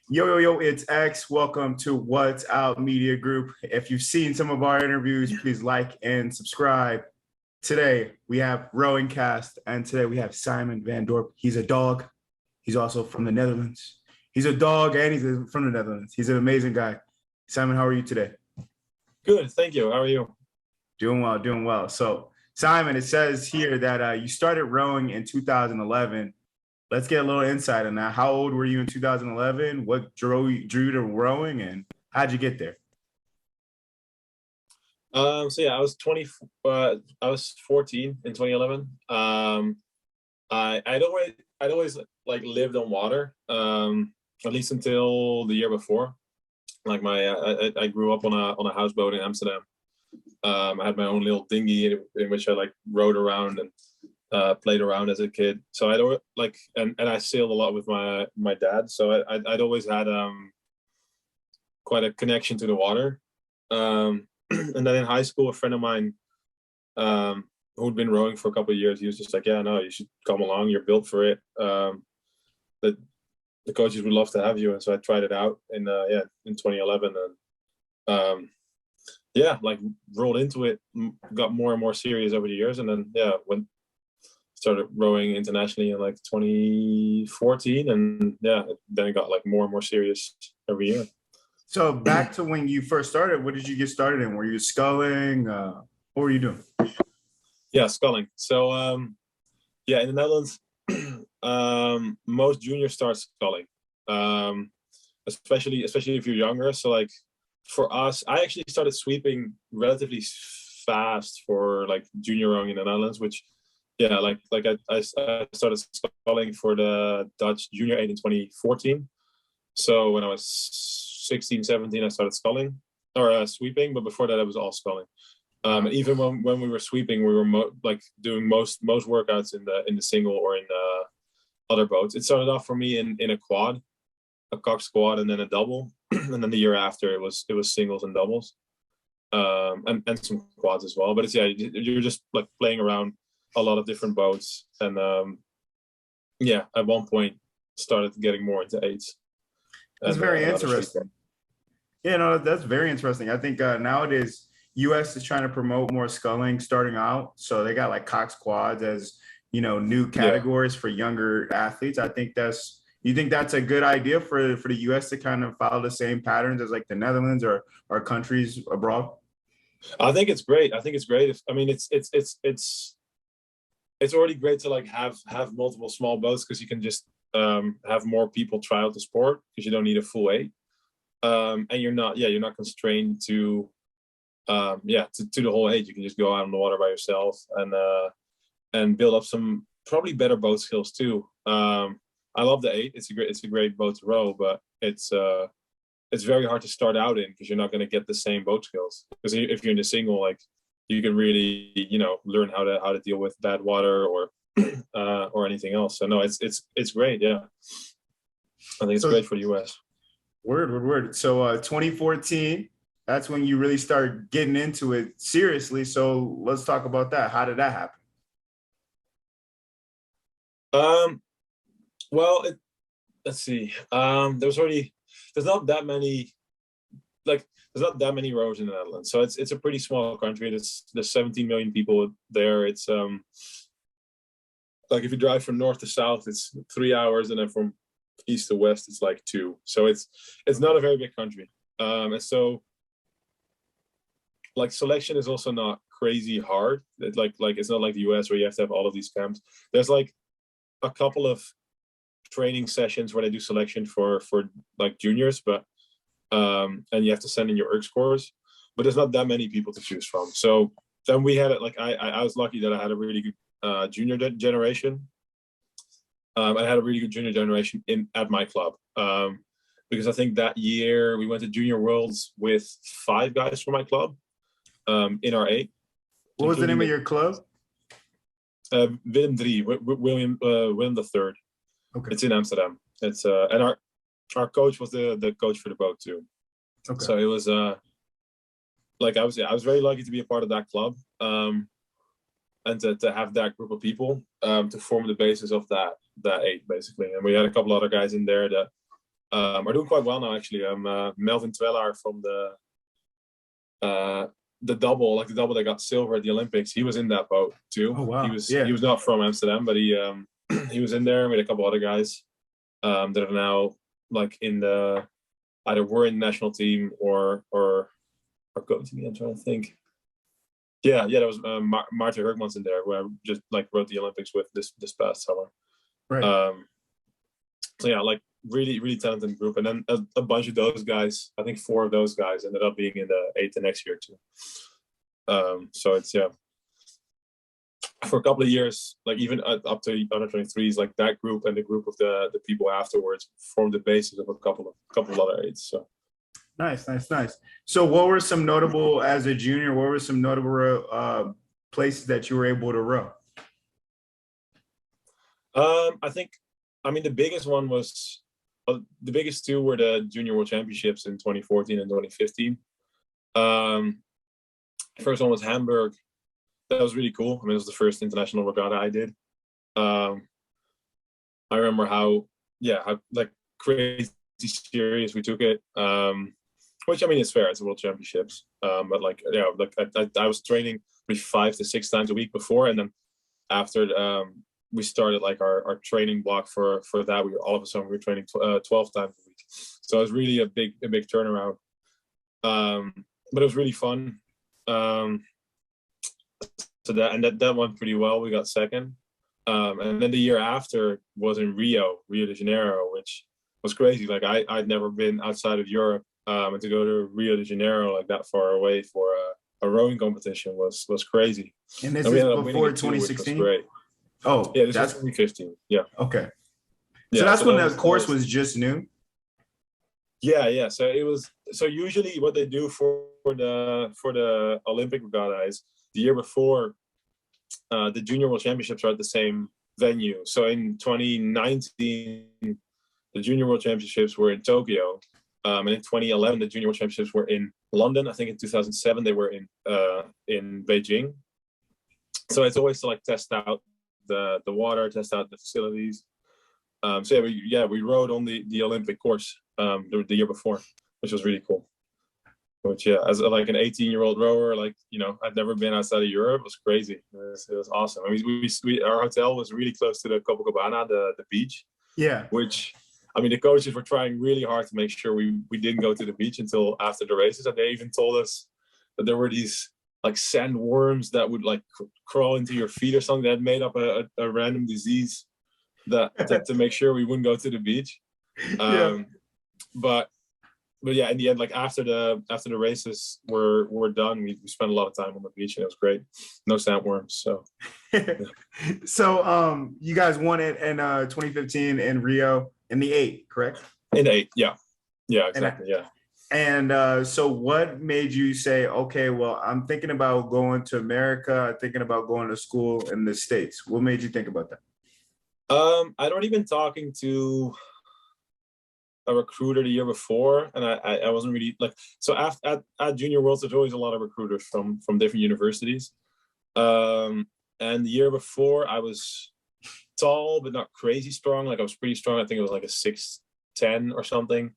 Yo, yo, yo, it's X. Welcome to What's Out Media Group. If you've seen some of our interviews, please like and subscribe. Today, we have RowingCast, and today we have Simon van Dorp. He's a dog. He's also from the Netherlands. He's a dog and he's from the Netherlands. He's an amazing guy. Simon, how are you today? Good, thank you. How are you? Doing well, doing well. So, Simon, it says here that you started rowing in 2011. Let's get a little insight on that. How old were you in 2011? What drew you to rowing, and how'd you get there? So yeah, I was 20. I was 14 in 2011. I'd always like lived on water. At least until the year before. Like I grew up on a houseboat in Amsterdam. I had my own little dinghy in which I like rode around and played around as a kid. So I'd like and I sailed a lot with my dad. So I'd always had quite a connection to the water. And then in high school, a friend of mine who'd been rowing for a couple of years, he was just like, "Yeah, no, you should come along. You're built for it. The coaches would love to have you." And so I tried it out in 2011, and like rolled into it, got more and more serious over the years, and then started rowing internationally in like 2014, and then it got like more and more serious every year. So back to when you first started, what did you get started in? Were you sculling? What were you doing? Yeah, sculling. So in the Netherlands, most juniors start sculling, especially if you're younger. So like for us, I actually started sweeping relatively fast for like junior rowing in the Netherlands, which I started sculling for the Dutch Junior 8 in 2014. So when I was 16, 17, I started sculling or sweeping, but before that, I was all sculling. And even when we were sweeping, we were doing most workouts in the single or in other boats. It started off for me in a quad, a cock squad, and then a double, and then the year after it was singles and doubles, and some quads as well. But you're just like playing around a lot of different boats, and at one point started getting more into eights. That's very interesting. Yeah, no, that's very interesting. I think nowadays US is trying to promote more sculling starting out. So they got like cock squads as, new categories for younger athletes. You think that's a good idea for the US to kind of follow the same patterns as like the Netherlands or countries abroad? I think it's great. It's already great to like have multiple small boats because you can just have more people try out the sport because you don't need a full eight. And you're not constrained to the whole eight. You can just go out on the water by yourself and build up some probably better boat skills too. I love the eight. It's a great boat to row, but it's very hard to start out in because you're not going to get the same boat skills. Because if you're in the single, like you can really learn how to deal with bad water or anything else. So no, it's great. Yeah, I think it's great for the US. Word. So 2014, that's when you really start getting into it seriously. So let's talk about that. How did that happen? Well, let's see. There's not that many rowers in the Netherlands, so it's a pretty small country. There's 17 million people there. It's like if you drive from north to south, it's 3 hours, and then from east to west, it's like 2. So it's not a very big country. And so like selection is also not crazy hard. It's not like the US where you have to have all of these camps. There's like a couple of training sessions where they do selection for like juniors, but and you have to send in your ERG scores, but there's not that many people to choose from. So then we had it like I was lucky that I had a really good junior generation. I had a really good junior generation at my club because I think that year we went to Junior Worlds with 5 guys from my club in our 8. What was the name of your club? Willem III, William the Third. Okay. It's in Amsterdam. It's and our coach was the coach for the boat too. Okay. So it was I was very lucky to be a part of that club and to have that group of people to form the basis of that 8 basically. And we had a couple other guys in there that are doing quite well now, actually. Melvin Twellaar from the double, like the double that got silver at the Olympics. He was in that boat too. Oh wow. He was not from Amsterdam, but he was in there with a couple other guys that are now like in the either were in the national team or going to be. I'm trying to think. Yeah, there was Maarten Herkmans in there, who I just like rode the Olympics with this past summer. Right. So yeah, like really talented group, and then a bunch of those guys. I think 4 of those guys ended up being in the 8 the next year too. So it's for a couple of years, like even up to under 23s, like that group and the group of the people afterwards formed the basis of a couple of other 8s. So nice. So what were some notable, as a junior, what were some notable places that you were able to row? I mean, the biggest one was, the biggest 2 were the Junior World Championships in 2014 and 2015. First one was Hamburg. That was really cool. I mean, it was the first international regatta I did. I remember how like crazy serious we took it. Which, I mean, it's fair. It's World Championships. But like, yeah, like I was training maybe 5 to 6 times a week before, and then after we started like our training block for that, all of a sudden we were training 12 times a week. So it was really a big turnaround. But it was really fun. So that went pretty well. We got second. And then the year after was in Rio de Janeiro, which was crazy. Like I'd never been outside of Europe, and to go to Rio de Janeiro like that far away for a rowing competition was crazy. And this is before 2016. Great. Oh, yeah, this was 2015. Yeah. Okay. So that's when the course was just new. Yeah. So it was. So usually, what they do for the Olympic regatta is the year before, the Junior World Championships are at the same venue. So in 2019, the Junior World Championships were in Tokyo, and in 2011, the Junior World Championships were in London. I think in 2007 they were in Beijing. So it's always to like test out the water, test out the facilities. So we rode on the Olympic course the year before, which was really cool. Which as like an 18-year-old rower, like, you know, I'd never been outside of Europe. It was crazy. It was awesome. I mean, our hotel was really close to the Copacabana, the beach. Yeah. Which, I mean, the coaches were trying really hard to make sure we didn't go to the beach until after the races, and they even told us that there were these like sandworms that would like crawl into your feet or something, that made up a random disease to make sure we wouldn't go to the beach. But yeah, in the end, like after the races were done, we spent a lot of time on the beach, and it was great. No sandworms. So so you guys won it in 2015 in Rio in the 8, correct? In 8, yeah, exactly. And so what made you say, okay, well, I'm thinking about going to America, I'm thinking about going to school in the States? What made you think about that? I'd already been talking to a recruiter the year before, and I wasn't really like, so at Junior Worlds there's always a lot of recruiters from different universities. And the year before I was tall but not crazy strong. Like I was pretty strong. I think it was like a 6'10" or something.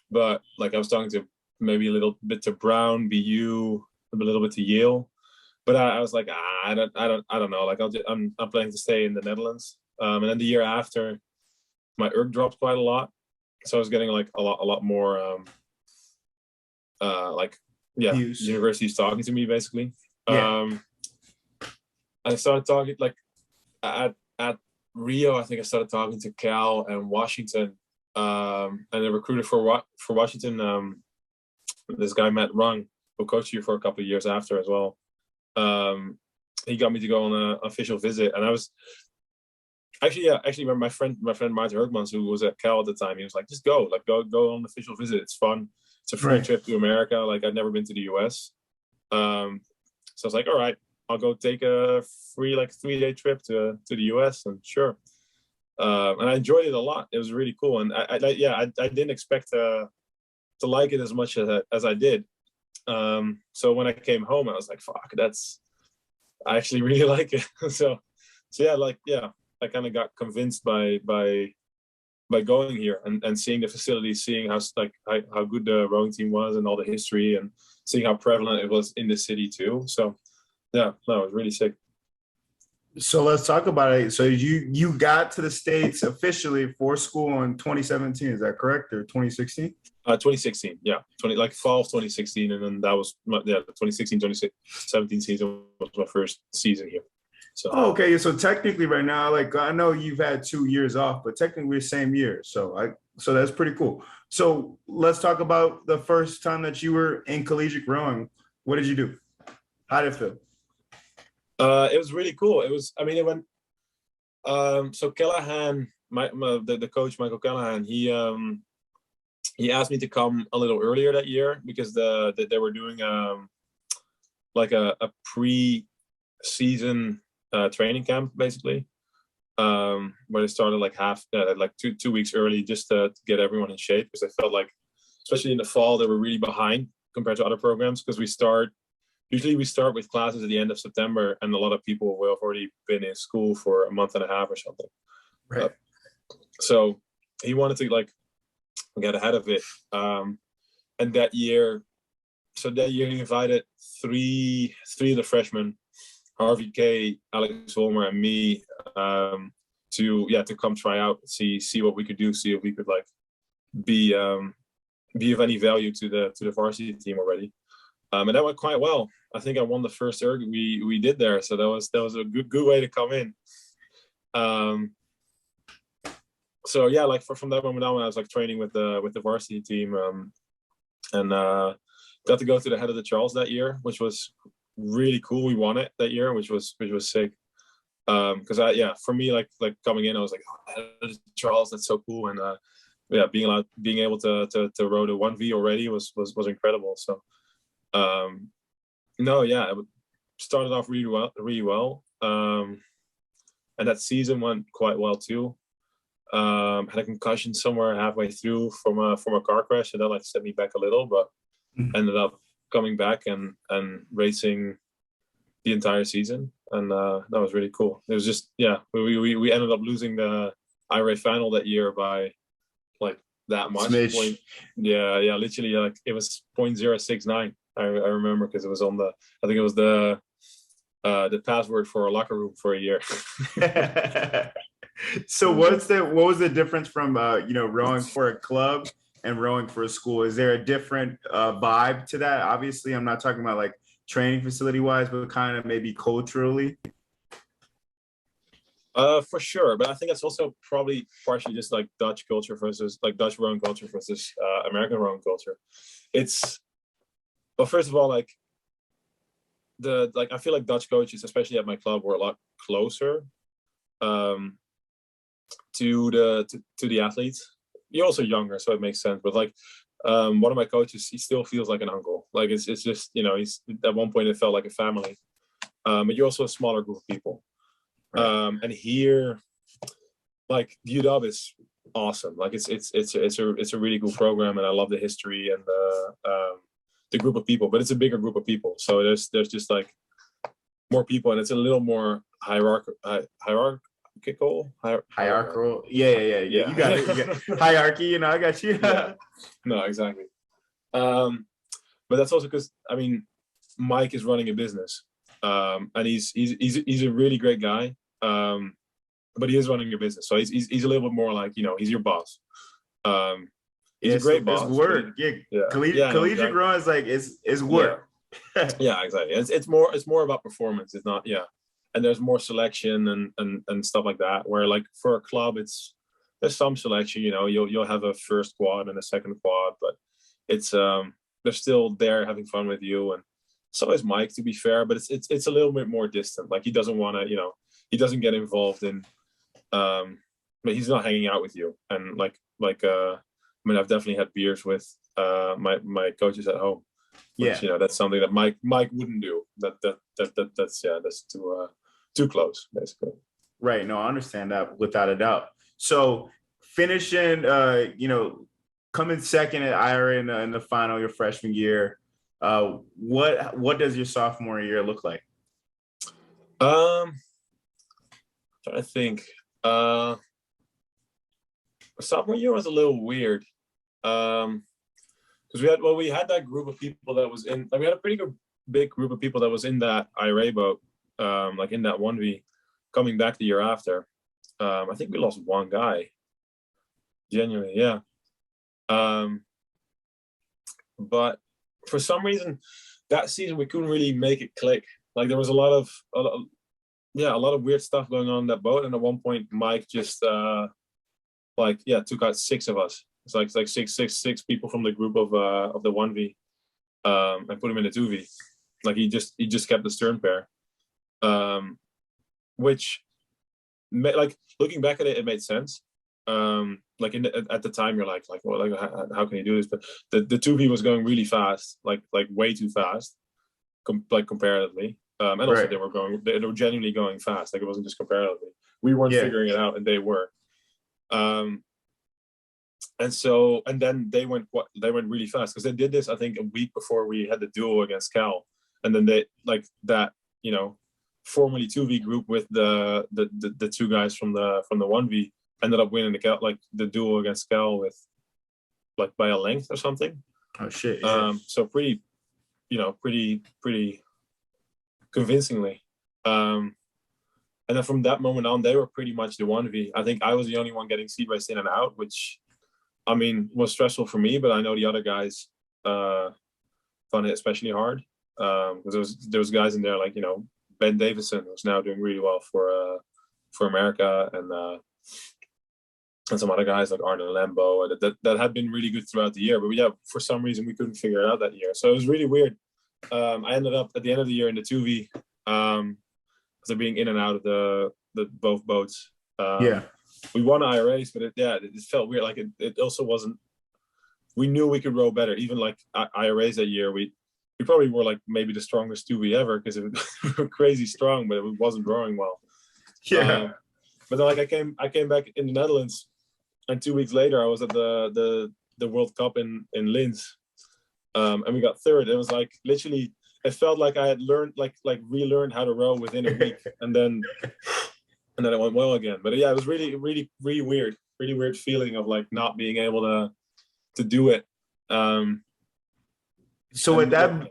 But like I was talking to maybe a little bit to Brown, BU, a little bit to Yale. But I was like, I don't know. Like I'm planning to stay in the Netherlands. And then the year after, my ERG dropped quite a lot, so I was getting like a lot more views. Universities talking to me basically. And I started talking like at Rio. I think I started talking to Cal and Washington, and the recruiter for Washington, this guy Matt Rung, who coached you for a couple of years after as well. He got me to go on an official visit, and I was actually my friend Maarten Herkmans, who was at Cal at the time, he was like, just go on an official visit. It's fun. It's a free trip to America. Like I'd never been to the US. So I was like, all right, I'll go take a free like 3-day trip to the US, and sure. And I enjoyed it a lot. It was really cool. And I didn't expect to like it as much as I did. So when I came home, I was like, fuck, I actually really like it. So I kind of got convinced by by going here and seeing the facilities, seeing how good the rowing team was and all the history, and seeing how prevalent it was in the city too. So yeah, no, it was really sick. So let's talk about it. So you got to the States officially for school in 2017, is that correct? Or 2016? 2016, yeah. Fall of 2016, and then that was the 2016, 2017 season was my first season here. So okay. So technically right now, like I know you've had 2 years off, but technically the same year. So that's pretty cool. So let's talk about the first time that you were in collegiate rowing. What did you do? How did it feel? It was really cool. It went. So Callahan, the coach Michael Callahan, he asked me to come a little earlier that year because they were doing like a pre-season training camp basically, where they started like two weeks early just to get everyone in shape, because I felt like, especially in the fall, they were really behind compared to other programs, because usually we start with classes at the end of September, and a lot of people will have already been in school for a month and a half or something. Right. So he wanted to get ahead of it. And that year he invited three of the freshmen, Harvey K, Alex Volmer, and me, to come try out, see what we could do, see if we could be of any value to the varsity team already. And that went quite well. I think I won the first erg we did there, so that was a good way to come in. So yeah, from that moment on, I was training with the varsity team, and got to go to the head of the Charles that year, which was really cool. We won it that year, which was sick. Because for me, coming in, I was like, oh, head of the Charles, that's so cool, and being able to row the 1V already was incredible. So it started off really well, and that season went quite well too. Had a concussion somewhere halfway through from a car crash, and that set me back a little, but ended up coming back and racing the entire season, and that was really cool. It was just we ended up losing the IRA final that year by that much. Literally it was 0.069. I remember, because it was I think it was the password for a locker room for a year. So what was the difference from rowing for a club and rowing for a school? Is there a different vibe to that? Obviously, I'm not talking about training facility wise, but kind of maybe culturally. For sure, but I think it's also probably partially just Dutch culture versus Dutch rowing culture versus American rowing culture. First of all, I feel like Dutch coaches, especially at my club, were a lot closer to the athletes. You're also younger, so it makes sense. But one of my coaches, he still feels like an uncle. It's just he's at one point it felt like a family. But you're also a smaller group of people. Right. And here, UW is awesome. It's a really cool program, and I love the history and the group of people. But it's a bigger group of people, so there's just more people, and it's a little more hierarchical. Hierarchical. Yeah. You got it. Hierarchy. I got you. Yeah. No, exactly. But that's also because Mike is running a business, and he's a really great guy. But he is running a business, so he's a little bit more he's your boss. He's a great boss. It's work. Collegiate exactly. Rowing is work. Yeah, exactly. It's more about performance. It's not and there's more selection and stuff like that. Where for a club, there's some selection. You'll have a first quad and a second quad, but it's they're still there having fun with you, and so is Mike, to be fair. But it's a little bit more distant. He doesn't want to he doesn't get involved in but he's not hanging out with you. And I've definitely had beers with my coaches at home. Which, that's something that Mike wouldn't do. That's too close, basically. Right. No, I understand that without a doubt. So finishing, coming second at IRA in the final your freshman year, what does your sophomore year look like? Trying to think. Sophomore year was a little weird. Because we had that group of people that was in, like, we had a pretty good big group of people that was in that IRA boat, like in that 1V, coming back the year after. I think we lost one guy. Genuinely, yeah. But for some reason, that season we couldn't really make it click. Like there was a lot of weird stuff going on that boat, and at one point Mike just took out 6 of us. It's like six people from the group of the 1V, and put him in the 2V. Like he just kept the stern pair, which like looking back at it, it made sense. Like at the time, you're like, well, like how can you do this? But the 2V was going really fast, like way too fast, comparatively. And also Right. they were genuinely going fast. Like it wasn't just comparatively. We weren't figuring it out, and they were. And then they went really fast because they did this, I think, a week before we had the duel against Cal, and then they like that, formerly 2V group with the 2 guys from the 1V ended up winning the duel against Cal with like by a length or something. Oh shit. Yeah. So pretty convincingly. And then from that moment on, they were pretty much the 1V. I think I was the only one getting seed race in and out, which, I mean, was stressful for me, but I know the other guys found it especially hard. Because there was guys in there like, Ben Davison, who's now doing really well for America, and some other guys like Arnold Lambo that had been really good throughout the year. But yeah, for some reason we couldn't figure it out that year. So it was really weird. I ended up at the end of the year in the 2V, so being in and out of the both boats. We won IRAs, but it felt weird. Like it also wasn't. We knew we could row better. Even like IRAs that year, we probably were like maybe the strongest 2V ever because we were crazy strong, but it wasn't rowing well. Yeah. But then like I came back in the Netherlands, and 2 weeks later I was at the World Cup in Linz, and we got 3rd. It was like literally, it felt like I had learned like relearned how to row within a week, and then it went well again. But yeah, it was really weird feeling of like not being able to do it. So with that,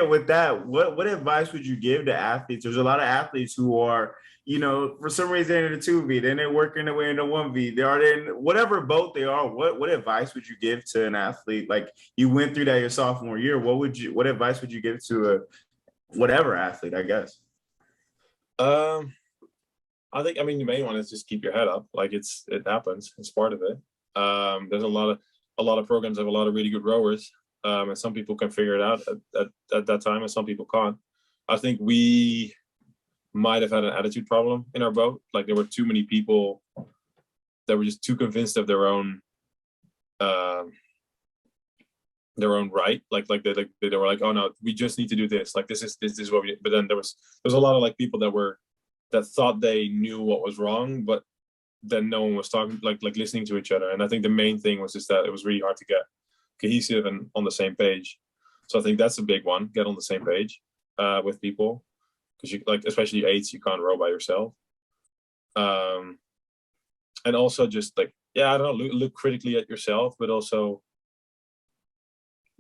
with that, what advice would you give to athletes? There's a lot of athletes who are, for some reason in the 2V, then they're working their way into 1V. They are in whatever boat they are. What advice would you give to an athlete? Like you went through that your sophomore year. What advice would you give to a whatever athlete, I guess? I think, the main one is just keep your head up. Like it happens. It's part of it. There's a lot of programs have a lot of really good rowers. And some people can figure it out at that time, and some people can't. I think we might have had an attitude problem in our boat. Like there were too many people that were just too convinced of their own right. Like they were like, oh no, we just need to do this. Like this is what we did. But then there was a lot of like people that thought they knew what was wrong, but then no one was talking, like listening to each other. And I think the main thing was just that it was really hard to get cohesive and on the same page. So I think that's a big one. Get on the same page with people, because you like, especially 8s, you can't row by yourself. And also just like, I don't know, look critically at yourself, but also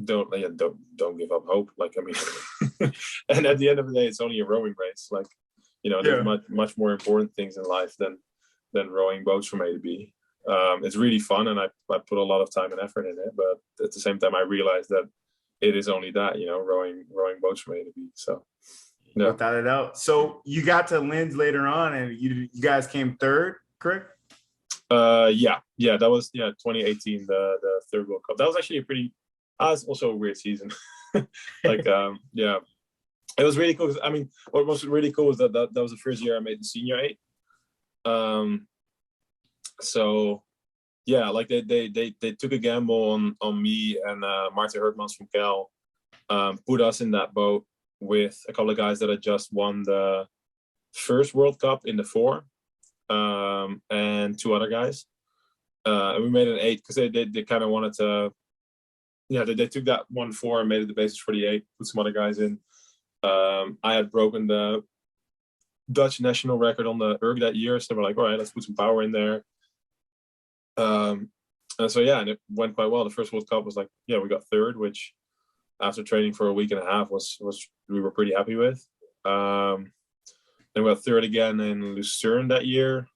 don't give up hope. Like and at the end of the day, it's only a rowing race. Like there's much more important things in life than rowing boats from A to B. It's really fun, and I put a lot of time and effort in it, but at the same time I realized that it is only that, rowing boats from A to B. So without a doubt. So you got to Linz later on, and you guys came 3rd, correct? That was 2018, the 3rd World Cup. That was actually was also a weird season. Like it was really cool. What was really cool was that was the first year I made the senior 8. So like they took a gamble on me and Martin Hertmans from Cal, put us in that boat with a couple of guys that had just won the first World Cup in the 4, and 2 other guys, and we made an 8 because they kind of wanted to. They took that 1-4 and made it the basis for the 8, put some other guys in. I had broken the Dutch national record on the erg that year, so we're like, all right, let's put some power in there. And so and it went quite well. The first World Cup was like, we got third, which after training for a week and a half was we were pretty happy with. Then we got third again in Lucerne that year,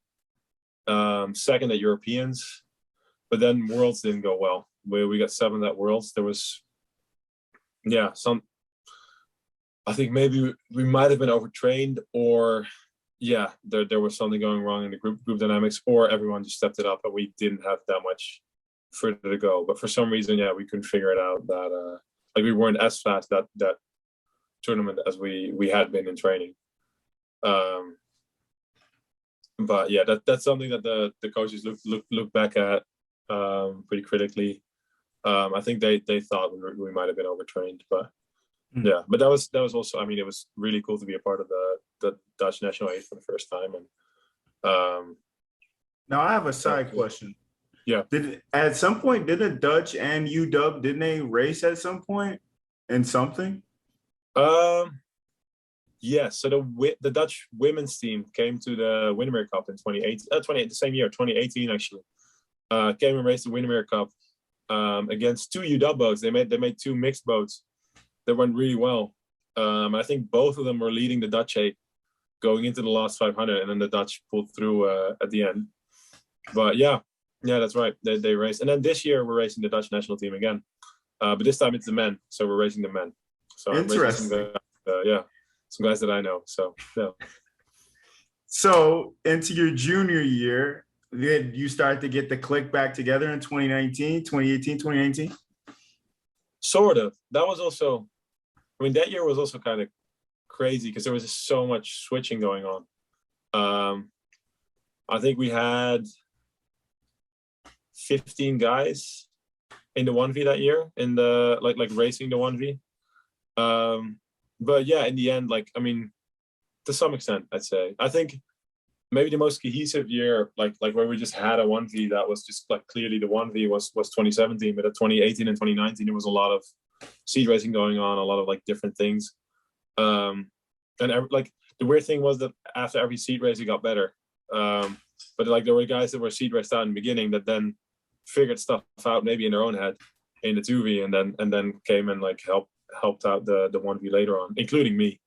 second at Europeans, but then Worlds didn't go well. We got seventh at Worlds. There was I think maybe we might have been overtrained, or there was something going wrong in the group dynamics, or everyone just stepped it up and we didn't have that much further to go. But for some reason, we couldn't figure it out that we weren't as fast that tournament as we had been in training. But that's something that the coaches look back at pretty critically. I think they thought we might have been overtrained, but but that was also, I mean, it was really cool to be a part of the Dutch national aid for the first time. And now I have a side question. Yeah. At some point, did the Dutch and UW, didn't they race at some point in something? Yes. So the Dutch women's team came to the Windermere Cup in 2018, the same year, 2018 actually. Came and raced the Windermere Cup against two UW boats. They made two mixed boats that went really well. I think both of them were leading the Dutch 8 going into the last 500, and then the Dutch pulled through at the end. But yeah, that's right. They raced, and then this year we're racing the Dutch national team again, but this time it's the men. So we're racing the men. So interesting. Some guys that I know. So yeah. So into your junior year, did you start to get the click back together in 2019, 2018, 2019? Sort of. That was also, I mean, that year was also kind of crazy because there was just so much switching going on. I think we had 15 guys in the 1V that year, in the like racing the 1V. But yeah, in the end, like, I mean, to some extent, I'd say. I think maybe the most cohesive year, like where we just had a 1V that was just like clearly the 1V was 2017, but at 2018 and 2019, there was a lot of seed racing going on, a lot of like different things. And like the weird thing was that after every seed race, it got better. But like there were guys that were seed raced out in the beginning that then figured stuff out maybe in their own head in the 2V, and then came and like helped out the 1V later on, including me.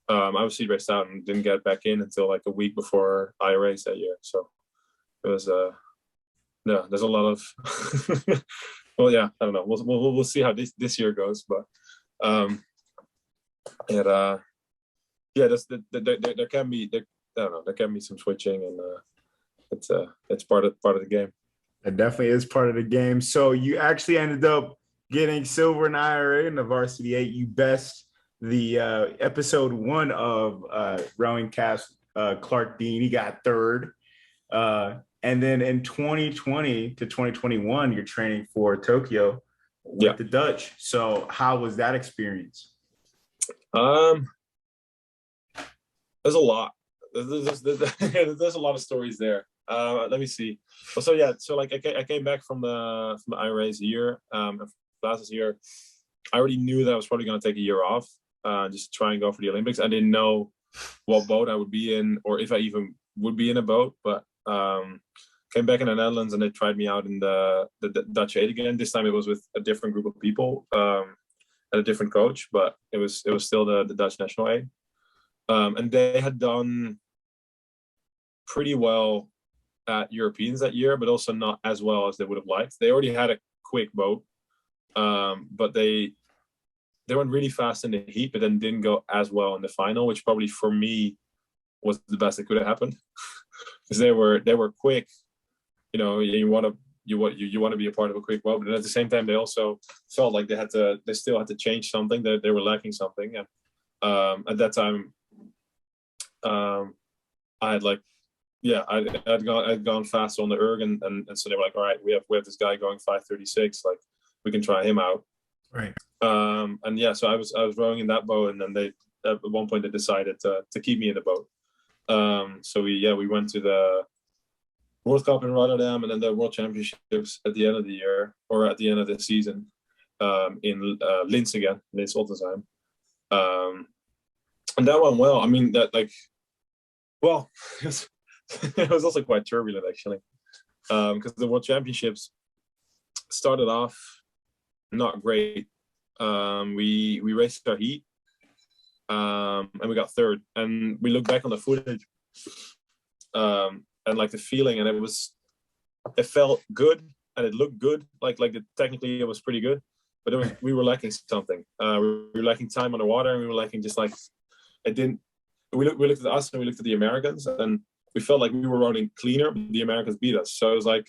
I was seed raced out and didn't get back in until like a week before I raced that year. So it was there's a lot of well, I don't know. We'll see how this year goes, but there can be there can be some switching, and it's part of the game. It definitely is part of the game. So you actually ended up getting silver in IRA in the Varsity 8. You best the episode 1 of RowingCast, Clark Dean. He got third. And then in 2020 to 2021, you're training for Tokyo with the Dutch. So how was that experience? There's a lot. There's a lot of stories there. Let me see. So like I came back from the IRA's year, last year. I already knew that I was probably going to take a year off, just try and go for the Olympics. I didn't know what boat I would be in, or if I even would be in a boat. But came back in the Netherlands, and they tried me out in the Dutch 8 again. This time it was with a different group of people and a different coach, but it was still the Dutch national 8. And they had done pretty well at Europeans that year, but also not as well as they would have liked. They already had a quick boat, but they went really fast in the heat, but then didn't go as well in the final, which probably for me was the best that could have happened, because they were quick. You know, you want to be a part of a quick boat, but at the same time, they also felt like they still had to change something, that they were lacking something. And at that time, I had like, I'd gone fast on the erg, and so they were like, all right, we have this guy going 5:36, like we can try him out. Right. So I was rowing in that boat, and then they at one point they decided to keep me in the boat. So we went to the World Cup in Rotterdam, and then the World Championships at the end of the year, or at the end of the season, in Linz again, Linz Ottensheim. And that went well. I mean, that like Well, it was also quite turbulent actually, because the World Championships started off not great. We raced our heat, and we got third. And we looked back on the footage, and like the feeling, and it felt good and it looked good. Technically it was pretty good, but we were lacking something. We were lacking time on the water, and we were lacking just like it didn't. We looked at us and we looked at the Americans, and we felt like we were running cleaner. But the Americans beat us, so it was like,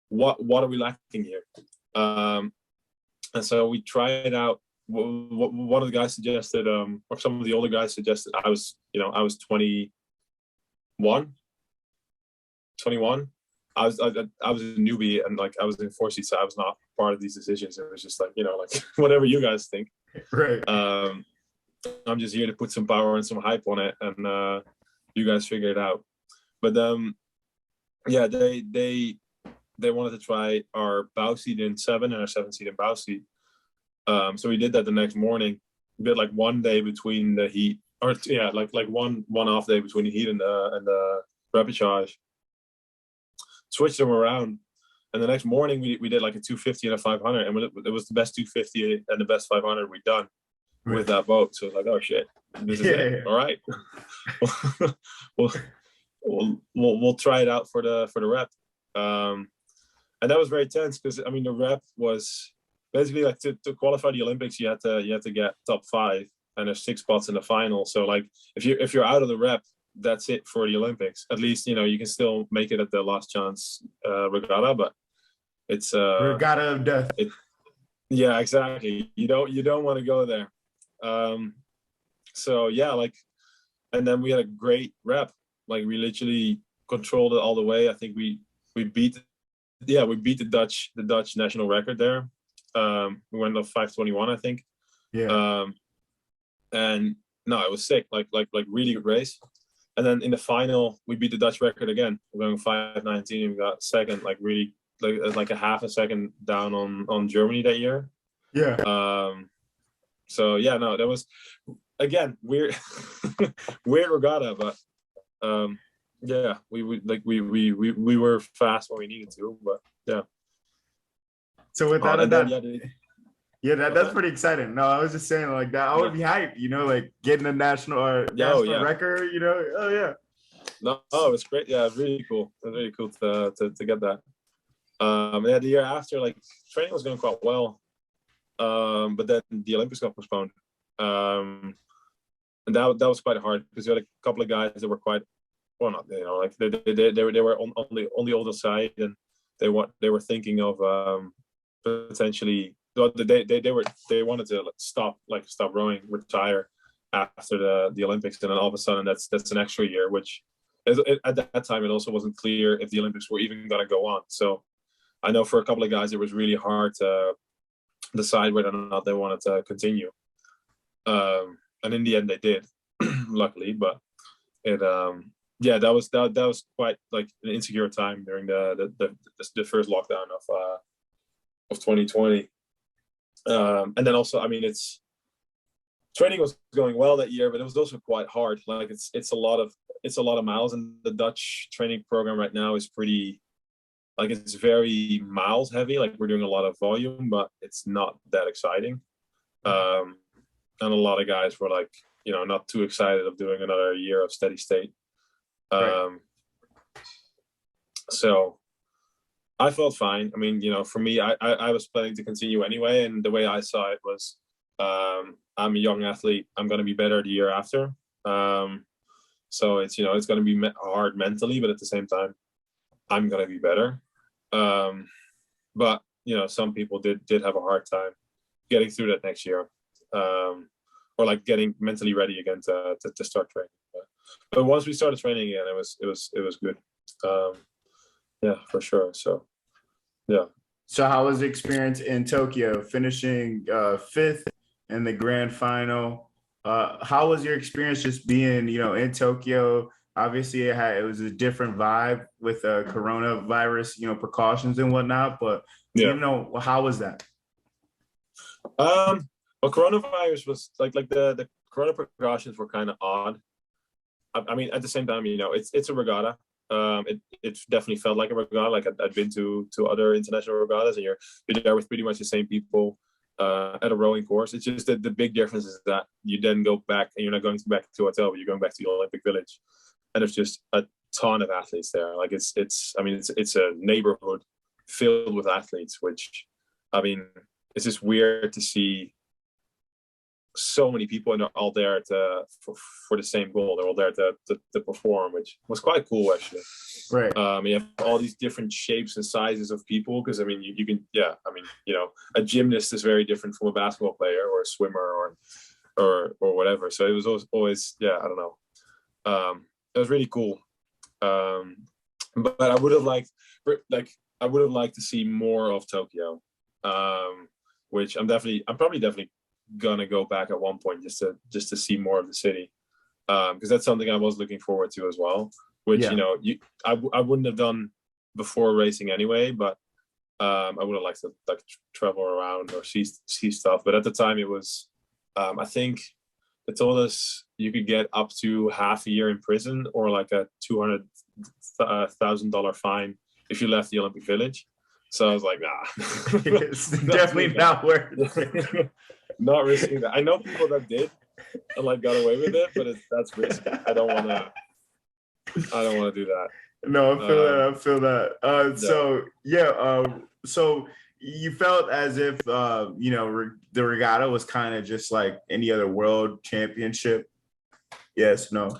what are we lacking here? And so we tried out. One of the guys suggested, or some of the older guys suggested. I was 21. I was a newbie, and like I was in 4C, so I was not part of these decisions. It was just like, like whatever you guys think. Right. I'm just here to put some power and some hype on it, and you guys figure it out. But yeah, they wanted to try our bow seat in 7 and our 7 seat in bow seat. So we did that the next morning. We did like one day between the heat, or yeah, like one off day between the heat and the repechage. Switched them around, and the next morning we did like a 250 and a 500, and it was the best 250 and the best 500 we'd done with that boat. So it's like, oh shit, this is it. All right, we'll try it out for the rep. And that was very tense because I mean the rep was basically like to qualify the Olympics you had to get top 5, and there's 6 spots in the final. So like if you're out of the rep, that's it for the Olympics. At least you can still make it at the last chance regatta, but it's regatta of death. Yeah, exactly. You don't want to go there. So yeah, like, and then we had a great rep. Like we literally controlled it all the way. I think we beat the Dutch national record there. We went up 5:21, I think. Yeah. And no, it was sick. Like really good race. And then in the final, we beat the Dutch record again. We're going 5:19. We got second, like really like a half a second down on Germany that year. Yeah. So yeah, no, that was again weird weird regatta, but yeah, we were fast when we needed to, but yeah. So without a doubt, that's pretty exciting. No, I was just saying like that. I would be hyped, like getting a national record. Oh yeah. No, it's great. Yeah, it's really cool. It's really cool to get that. Yeah, the year after, like training was going quite well, but then the Olympics got postponed, and that was quite hard because we had a couple of guys that were quite well, not like they were on the older side, and they were thinking of potentially. They wanted to stop rowing, retire after the Olympics, and then all of a sudden that's an extra year, which at that time it also wasn't clear if the Olympics were even going to go on. So I know for a couple of guys it was really hard to decide whether or not they wanted to continue, and in the end they did, luckily. But it that was quite like an insecure time during the first lockdown of 2020. And then also, I mean, training was going well that year, but it was also quite hard. Like it's a lot of miles, and the Dutch training program right now is pretty, like it's very miles heavy. Like we're doing a lot of volume, but it's not that exciting. And a lot of guys were like, not too excited of doing another year of steady state. Right. So I felt fine. I mean, for me, I was planning to continue anyway. And the way I saw it was, I'm a young athlete. I'm going to be better the year after. So it's, it's going to be hard mentally, but at the same time, I'm going to be better. But, some people did have a hard time getting through that next year. Or like getting mentally ready again to start training. But once we started training again, it was good. Yeah, for sure. So, yeah. So how was the experience in Tokyo, finishing 5th in the grand final? How was your experience just being, in Tokyo? Obviously, it was a different vibe with coronavirus, precautions and whatnot. But how was that? Well, coronavirus was like the corona precautions were kind of odd. I mean, at the same time, it's a regatta. It definitely felt like a regatta. Like I'd been to other international regattas, and you're there with pretty much the same people at a rowing course. It's just that the big difference is that you then go back, and you're not going back to a hotel, but you're going back to the Olympic Village, and there's just a ton of athletes there. Like it's a neighborhood filled with athletes, which, I mean, it's just weird to see so many people, and they're all there for the same goal. They're all there to perform, which was quite cool, actually. Right. You have all these different shapes and sizes of people, because I mean, you can, a gymnast is very different from a basketball player or a swimmer or whatever. So it was always I don't know. It was really cool. But I would have liked to see more of Tokyo, which I'm probably definitely gonna go back at one point just to see more of the city, because that's something I was looking forward to as well, which I wouldn't have done before racing anyway, but I would have liked to like travel around or see stuff. But at the time it was I think they told us you could get up to half a year in prison or like a $200,000 fine if you left the Olympic Village. So I was like, nah. It's definitely not worth it. Not risking that. I know people that did and like got away with it, but that's risky. I don't want to do that. No, I feel that. So you felt as if the regatta was kind of just like any other world championship. Yes, no.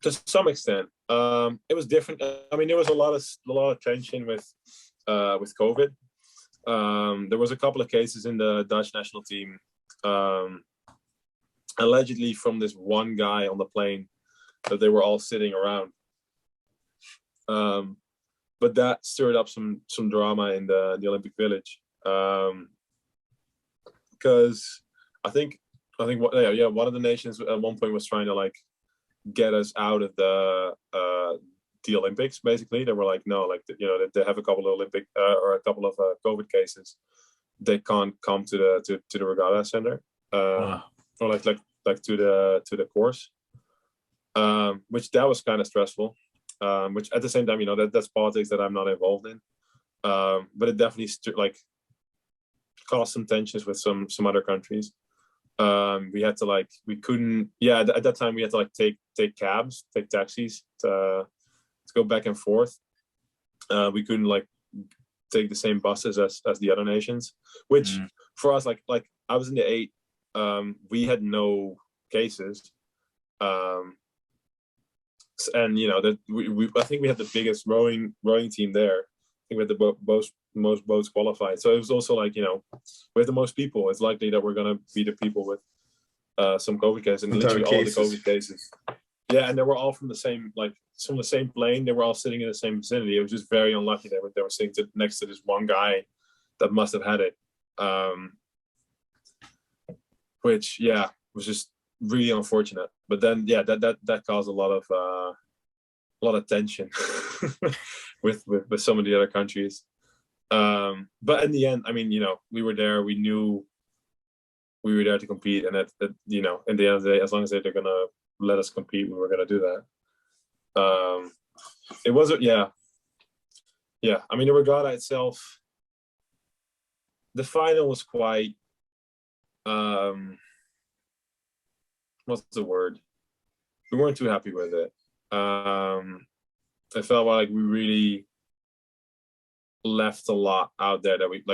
To some extent, it was different. I mean, there was a lot of tension with COVID. There was a couple of cases in the Dutch national team, allegedly from this one guy on the plane that they were all sitting around. But that stirred up some drama in the Olympic Village, because I think one of the nations at one point was trying to like get us out of the Olympics. Basically, they were like, no, like they have a couple of Olympic or a couple of COVID cases, they can't come to the regatta center, or like to the course, which that was kind of stressful. Which at the same time, that's politics that I'm not involved in, but it definitely caused some tensions with some other countries. We had to at that time we had to like take cabs, take taxis to go back and forth. We couldn't like take the same buses as the other nations, which for us, like I was in the 8, we had no cases, and that I think we had the biggest rowing team there. I think we had the most boats qualified. So it was also like, we have the most people. It's likely that we're gonna be the people with some COVID cases, and literally all the COVID cases. Yeah, and they were all from the same plane. They were all sitting in the same vicinity. It was just very unlucky that they were sitting next to this one guy that must have had it, which was just really unfortunate. But then that caused a lot of tension with some of the other countries. But in the end, I mean, we were there. We knew we were there to compete, and at in the end of the day, as long as they're gonna let us compete, we were gonna do that. It wasn't, I mean, the regatta itself, the final was quite, what's the word? We weren't too happy with it. I felt like we really left a lot out there that we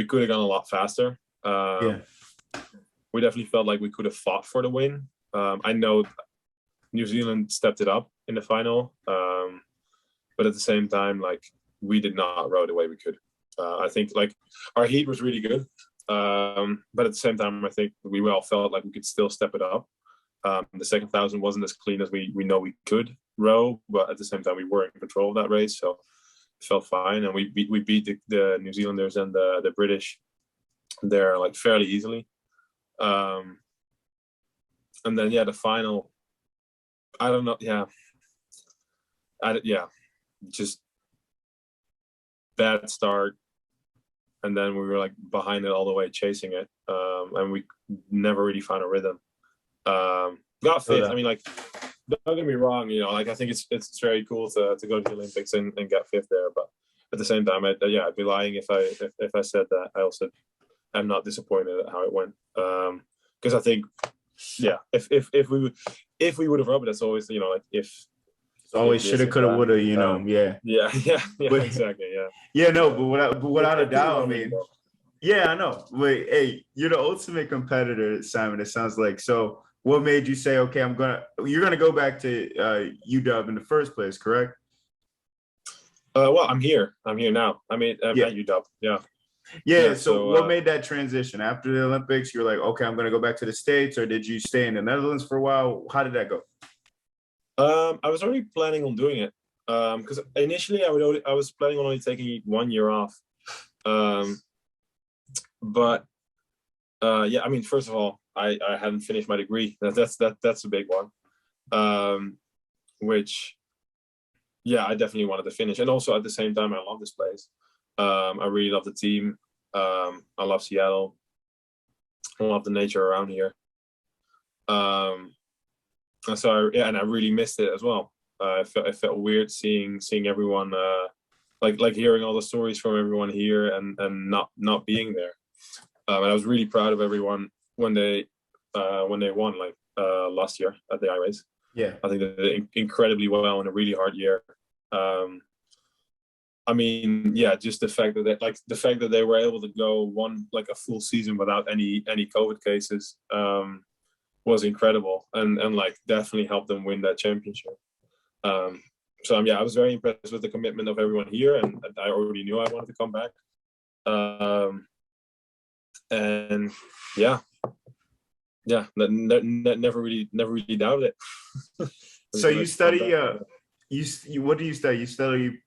could have gone a lot faster. We definitely felt like we could have fought for the win. I know New Zealand stepped it up in the final, but at the same time, like, we did not row the way we could. I think like our heat was really good, but at the same time, I think we all felt like we could still step it up. The second 1,000 wasn't as clean as we know we could row, but at the same time, we were in control of that race, so it felt fine. And we beat the New Zealanders and the British there like fairly easily. And then the final, I don't know, just bad start, and then we were like behind it all the way, chasing it, and we never really found a rhythm. Got fifth. I mean, like, don't get me wrong. Like I think it's very cool to go to the Olympics and get fifth there. But at the same time, I'd be lying if I said that. I also am not disappointed at how it went. Because I think, if we would have rubbed it, that's always like if. It's always shoulda, coulda, woulda. Yeah. Yeah, exactly. Yeah. Yeah, no, but without a doubt, I mean. Yeah, I know. Wait, hey, you're the ultimate competitor, Simon. It sounds like. So, what made you say, okay, you're gonna go back to UW in the first place, correct? Well, I'm here. I'm here now. I mean, at UW. Yeah. Yeah. So, what made that transition after the Olympics? You're like, okay, I'm gonna go back to the States, or did you stay in the Netherlands for a while? How did that go? I was already planning on doing it. Because initially I was planning on only taking 1 year off. But I mean, first of all, I hadn't finished my degree. That's a big one. Which, I definitely wanted to finish. And also at the same time, I love this place. I really love the team. I love Seattle. I love the nature around here. So I really missed it as well. It felt weird seeing everyone, like hearing all the stories from everyone here and not being there. And I was really proud of everyone when they won last year at the I-Race. Yeah, I think they did incredibly well in a really hard year. I mean, just the fact that they were able to go a full season without any COVID cases was incredible and definitely helped them win that championship. So I was very impressed with the commitment of everyone here, and I already knew I wanted to come back. And never really doubted it. So you study what do you study? You study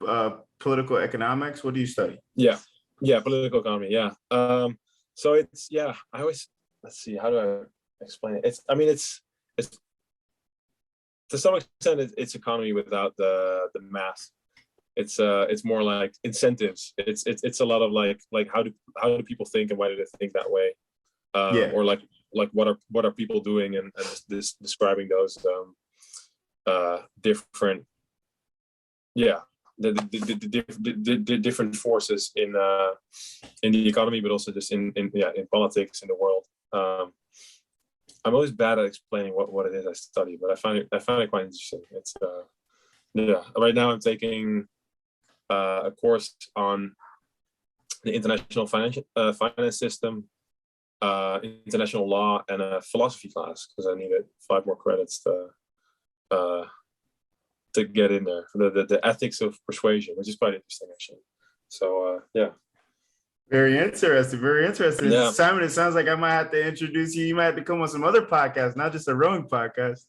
political economics. What do you study? Yeah, political economy. Yeah. So it's I always, let's see, how do I explain it? It's to some extent it's economy without the math. It's more like incentives. It's a lot of like how do people think and why do they think that way? Or like what are people doing and this describing those different the different forces in the economy, but also just in politics in the world. I'm always bad at explaining what it is I study, but I find it quite interesting. It's right now I'm taking a course on the international finance system, international law, and a philosophy class because I needed 5 more credits to get in there. The ethics of persuasion, which is quite interesting actually. So Very interesting. Very interesting. Yeah. Simon, it sounds like I might have to introduce you. You might have to come on some other podcasts, not just a rowing podcast.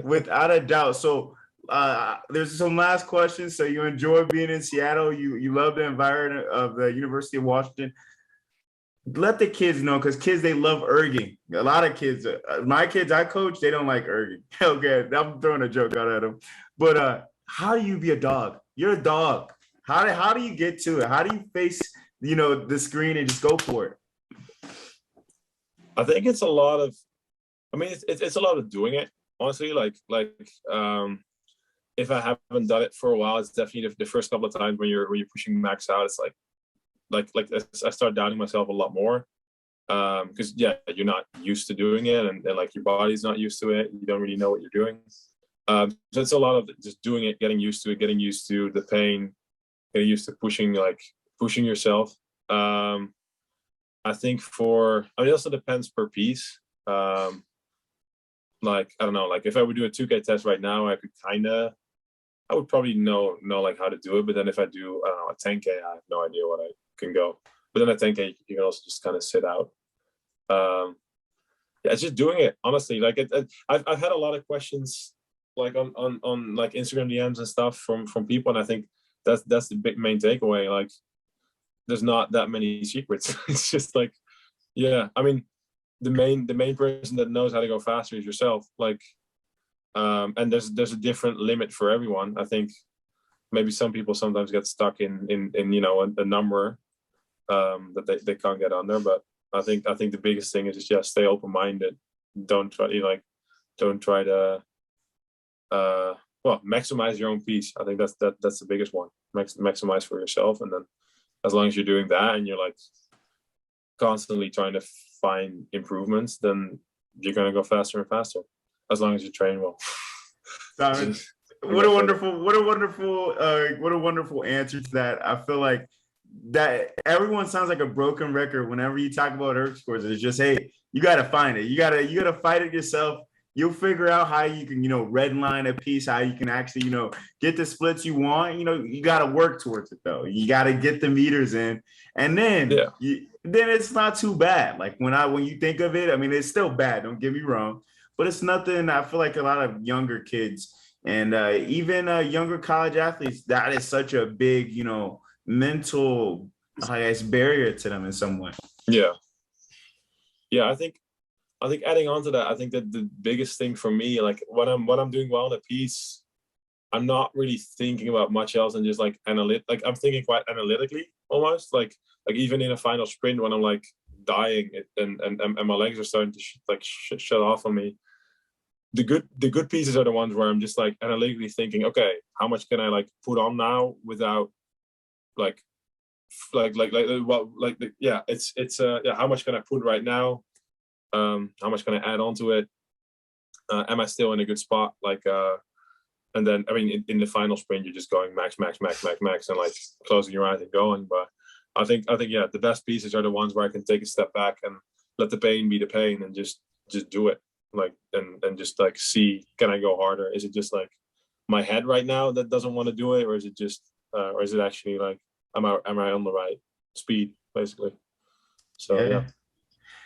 Without a doubt. So there's some last questions. So you enjoy being in Seattle. You love the environment of the University of Washington. Let the kids know, because kids, they love erging. A lot of kids, my kids I coach, they don't like erging. Okay, I'm throwing a joke out at them. But how do you be a dog? You're a dog. How do you get to it? How do you face the screen and just go for it? I think it's a lot of, it's a lot of doing it. Honestly, if I haven't done it for a while, it's definitely the first couple of times when you're pushing max out. It's like I start doubting myself a lot more because you're not used to doing it, and like your body's not used to it. You don't really know what you're doing. So it's a lot of just doing it, getting used to it, getting used to the pain, getting used to pushing yourself. I think it also depends per piece. I don't know, if I would do a 2K test right now, I would probably know how to do it. But then if I do, I don't know, a 10K, I have no idea what I can go. But then a 10K, you can also just kind of sit out. It's just doing it, honestly. I've had a lot of questions on Instagram DMs and stuff from people, and I think that's the big main takeaway. There's not that many secrets. It's just the main person that knows how to go faster is yourself. And there's a different limit for everyone. I think maybe some people sometimes get stuck in a number that they can't get under. But I think the biggest thing is just stay open-minded. Don't try to well, maximize your own piece. I think that's the biggest one. Maximize for yourself, and then as long as you're doing that and you're like constantly trying to find improvements, then you're gonna go faster and faster. As long as you train well. What a wonderful answer to that. I feel like that everyone sounds like a broken record whenever you talk about ERG scores. It's just, hey, you got to find it. You gotta fight it yourself. You'll figure out how you can, redline a piece, how you can actually, get the splits you want. You got to work towards it though. You got to get the meters in, and then then it's not too bad. Like when you think of it, I mean, it's still bad. Don't get me wrong, but it's nothing. I feel like a lot of younger kids and even younger college athletes, that is such a big, mental, I guess, barrier to them in some way. Yeah. I think adding on to that, I think that the biggest thing for me, like when I'm doing well in a piece, I'm not really thinking about much else than just like like I'm thinking quite analytically almost, like even in a final sprint when I'm like dying and my legs are starting to shut off on me. The good pieces are the ones where I'm just like analytically thinking, okay, how much can I like put on now without how much can I put right now? How much can I add on to it? Am I still in a good spot? And then, I mean, in the final sprint, you're just going max, and like closing your eyes and going. But I think, the best pieces are the ones where I can take a step back and let the pain be the pain and just do it. Like, and just like, see, can I go harder? Is it just like my head right now that doesn't want to do it? Or is it just, or is it actually like, am I on the right speed, basically? So, yeah.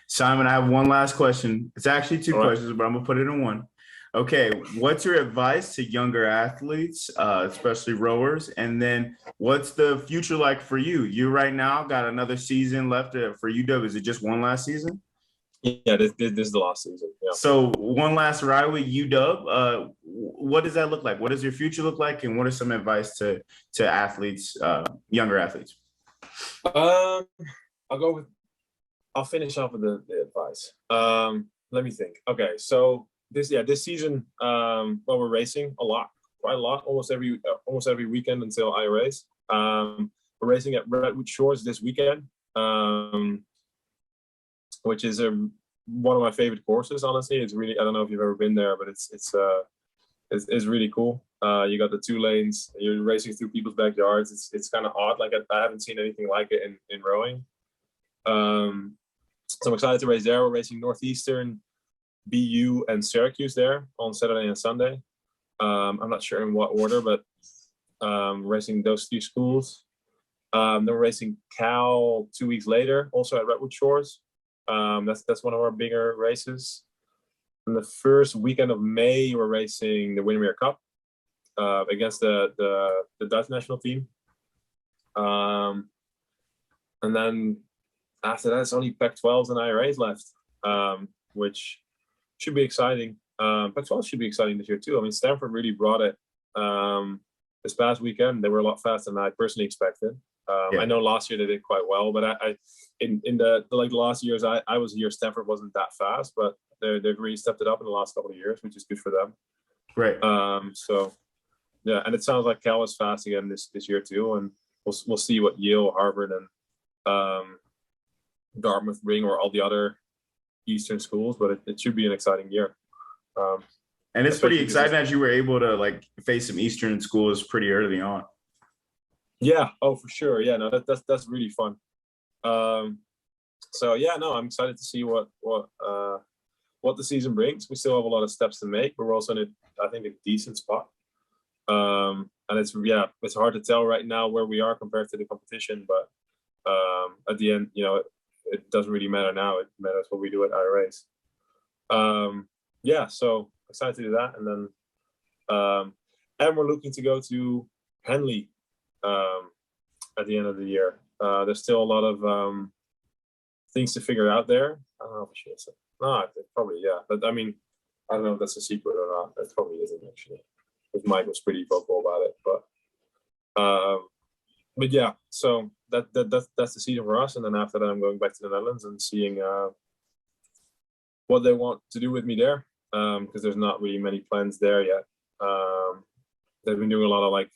Simon, I have one last question. It's actually two questions, but I'm gonna put it in one. Okay, what's your advice to younger athletes, especially rowers? And then what's the future like for you? You right now got another season left for UW. Is it just one last season? Yeah, this is the last season. Yeah. So one last ride with UW. What does that look like? What does your future look like? And what are some advice to athletes, younger athletes? I'll finish off with the advice. Let me think. Okay, so this season, we're racing quite a lot, almost every weekend until I race. We're racing at Redwood Shores this weekend, which is one of my favorite courses. Honestly, it's really, I don't know if you've ever been there, but it's really cool. You got the 2 lanes. You're racing through people's backyards. It's kind of odd. Like I haven't seen anything like it in rowing. So I'm excited to race there. We're racing Northeastern, BU, and Syracuse there on Saturday and Sunday. I'm not sure in what order, but racing those 3 schools. Then we're racing Cal 2 weeks later, also at Redwood Shores. That's one of our bigger races. In the first weekend of May, we're racing the Windermere Cup against the Dutch national team. And then after that, it's only Pac-12s and IRAs left, which should be exciting. Pac-12 should be exciting this year too. I mean, Stanford really brought it this past weekend. They were a lot faster than I personally expected. I know last year they did quite well, but in the last years I was here, Stanford wasn't that fast, but they've really stepped it up in the last couple of years, which is good for them. Right. So yeah, and it sounds like Cal is fast again this year too, and we'll see what Yale, Harvard, and Dartmouth bring, or all the other Eastern schools, but it should be an exciting year. And it's pretty exciting that you were able to like face some Eastern schools pretty early on. Yeah. Oh, for sure. Yeah. No, that's really fun. So yeah, no, I'm excited to see what the season brings. We still have a lot of steps to make, but we're also in I think a decent spot. And it's hard to tell right now where we are compared to the competition, but at the end, it doesn't really matter now. It matters what we do at IRAs. So excited to do that, and then and we're looking to go to Henley at the end of the year. There's still a lot of things to figure out there. I don't know if I should say. No, probably, yeah. But I mean, I don't know if that's a secret or not. That probably isn't actually. Because Mike was pretty vocal about it, but yeah. So that's the season for us, and then after that, I'm going back to the Netherlands and seeing what they want to do with me there, because there's not really many plans there yet. They've been doing a lot of like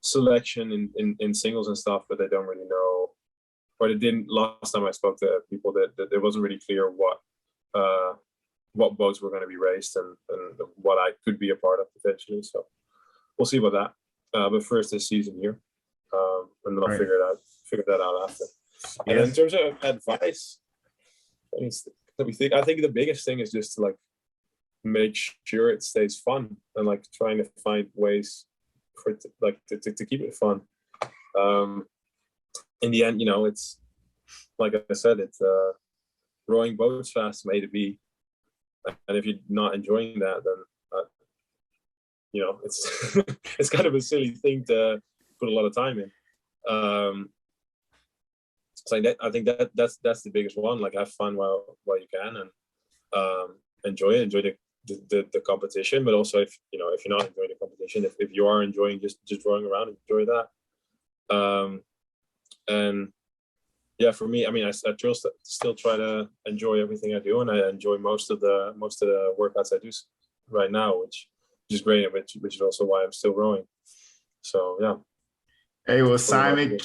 selection in singles and stuff, but they don't really know, or they didn't last time I spoke to people that it wasn't really clear what boats were going to be raced and what I could be a part of potentially. So we'll see about that. But first this season here, and then I'll figure that out after. And in terms of advice, let me think. I think the biggest thing is just to like make sure it stays fun and like trying to find ways for it to keep it fun. In the end, it's like I said, it's rowing boats fast from A to B, and if you're not enjoying that, then it's it's kind of a silly thing to put a lot of time in. So I think that's the biggest one. Like, have fun while you can, and enjoy the competition. But also, if you're not enjoying the competition, if you are enjoying just rowing around, enjoy that. And yeah, for me, I mean, I still try to enjoy everything I do, and I enjoy most of the workouts I do right now, which is great. Which is also why I'm still rowing. So yeah. Hey, well, Simon,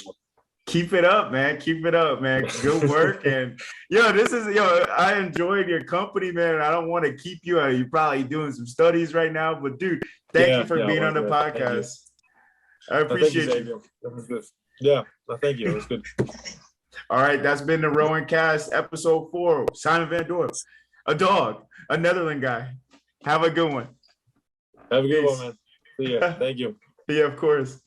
keep it up, man. Keep it up, man. Good work. And I enjoyed your company, man. I don't want to keep you. You're probably doing some studies right now, but dude, thank you for being on the podcast. I appreciate you. That was good. Yeah, thank you. It was good. All right, that's been the RowingCast episode 4. Simon van Dorp, a dog, a Netherlands guy. Have a good one. Have a good one, man. See ya. Thank you. Yeah, of course.